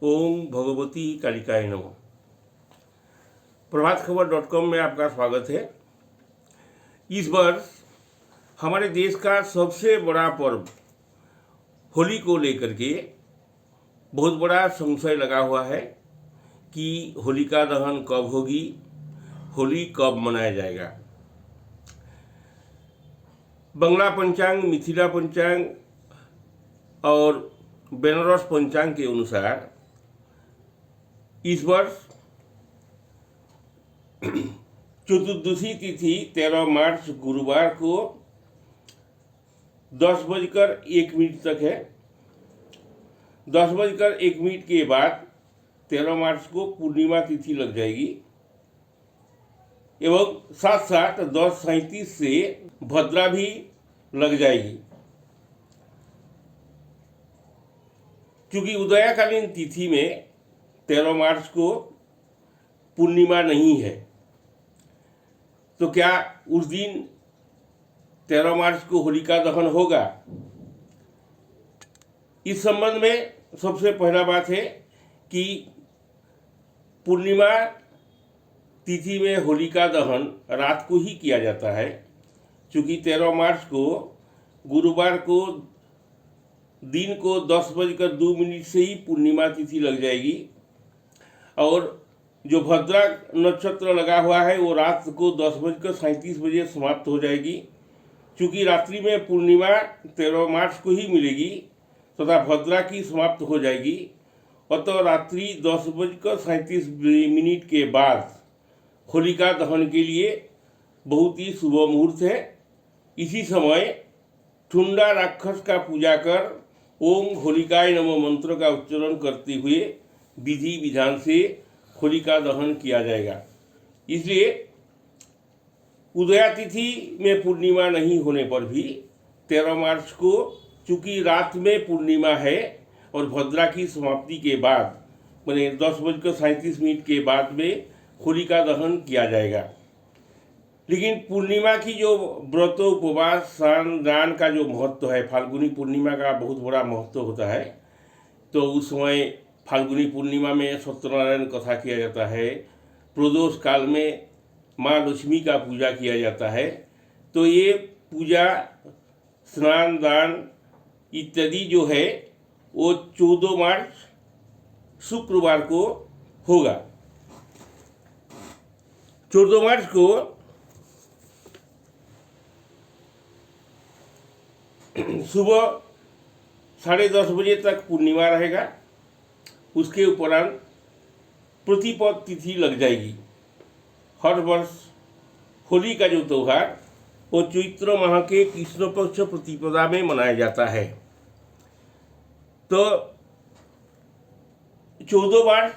ओम भगवती कालिकाय नमः। प्रभातखबर.com में आपका स्वागत है। इस वर्ष हमारे देश का सबसे बड़ा पर्व होली को लेकर के बहुत बड़ा संशय लगा हुआ है कि होलिका दहन कब होगी, होली कब मनाया जाएगा। बंगला पंचांग, मिथिला पंचांग और बेनारस पंचांग के अनुसार इस वर्ष चतुर्दशी तिथि 13 मार्च गुरुवार को 10:01 तक है। 10:01 के बाद 13 मार्च को पूर्णिमा तिथि लग जाएगी एवं साथ साथ 10:37 से भद्रा भी लग जाएगी। चूंकि उदयकालीन तिथि में 13 मार्च को पूर्णिमा नहीं है, तो क्या उस दिन 13 मार्च को होलिका दहन होगा? इस संबंध में सबसे पहला बात है कि पूर्णिमा तिथि में होलिका दहन रात को ही किया जाता है। चूँकि 13 मार्च को गुरुवार को दिन को 10:02 से ही पूर्णिमा तिथि लग जाएगी और जो भद्रा नक्षत्र लगा हुआ है वो रात को 10:37 समाप्त हो जाएगी। चूँकि रात्रि में पूर्णिमा 13 मार्च को ही मिलेगी तथा भद्रा की समाप्त हो जाएगी, अतः रात्रि 10:37 के बाद होलिका दहन के लिए बहुत ही शुभ मुहूर्त है। इसी समय ठुंडा राक्षस का पूजा कर ओम होलिकाय नमः मंत्र का उच्चारण करते हुए विधि विधान से होलिका दहन किया जाएगा। इसलिए उदया तिथि में पूर्णिमा नहीं होने पर भी 13 मार्च को चूँकि रात में पूर्णिमा है और भद्रा की समाप्ति के बाद माने 10:37 के बाद में होलिका दहन किया जाएगा। लेकिन पूर्णिमा की जो व्रत, उपवास, स्नान दान का जो महत्व है, फाल्गुनी पूर्णिमा का बहुत बड़ा महत्व होता है। तो उस समय फाल्गुनी पूर्णिमा में सत्यनारायण कथा किया जाता है। प्रदोष काल में माँ लक्ष्मी का पूजा किया जाता है। तो ये पूजा, स्नान दान इत्यादि जो है वो 14 मार्च शुक्रवार को होगा। 14 मार्च को सुबह 10:30 बजे तक पूर्णिमा रहेगा। उसके उपरांत प्रतिपद तिथि लग जाएगी। हर वर्ष होली का जो त्यौहार वो चैत्र माह के कृष्ण पक्ष प्रतिपदा में मनाया जाता है। तो 14 मार्च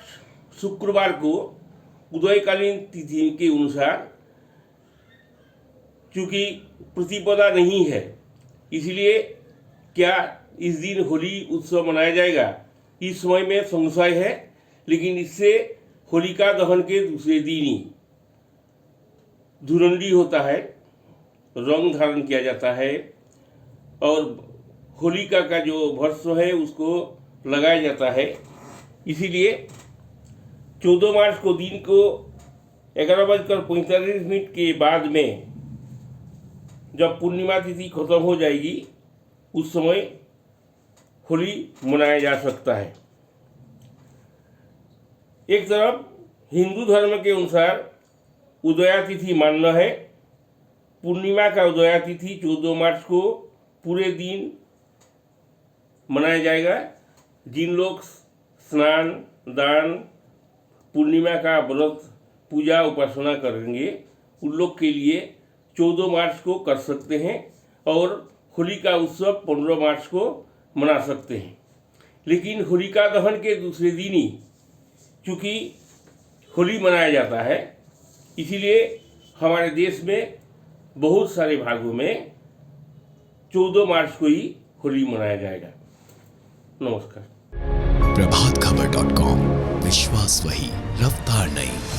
शुक्रवार को उदयकालीन तिथि के अनुसार चूँकि प्रतिपदा नहीं है, इसलिए क्या इस दिन होली उत्सव मनाया जाएगा, इस समय में संशय है। लेकिन इससे होलिका दहन के दूसरे दिन ही धुरंडी होता है, रंग धारण किया जाता है और होलिका का जो भस्म है उसको लगाया जाता है। इसीलिए 14 मार्च को दिन को 11:45 के बाद में जब पूर्णिमा तिथि खत्म हो जाएगी, उस समय होली मनाया जा सकता है। एक तरफ हिंदू धर्म के अनुसार उदया तिथि मान्य है। पूर्णिमा का उदया तिथि 14 मार्च को पूरे दिन मनाया जाएगा। जिन लोग स्नान दान, पूर्णिमा का व्रत, पूजा उपासना करेंगे उन लोग के लिए 14 मार्च को कर सकते हैं और होली का उत्सव 15 मार्च को मना सकते हैं। लेकिन होलिका दहन के दूसरे दिन ही चूँकि होली मनाया जाता है, इसीलिए हमारे देश में बहुत सारे भागों में 14 मार्च को ही होली मनाया जाएगा। नमस्कार। प्रभातखबर.com, विश्वास वही, रफ्तार नहीं।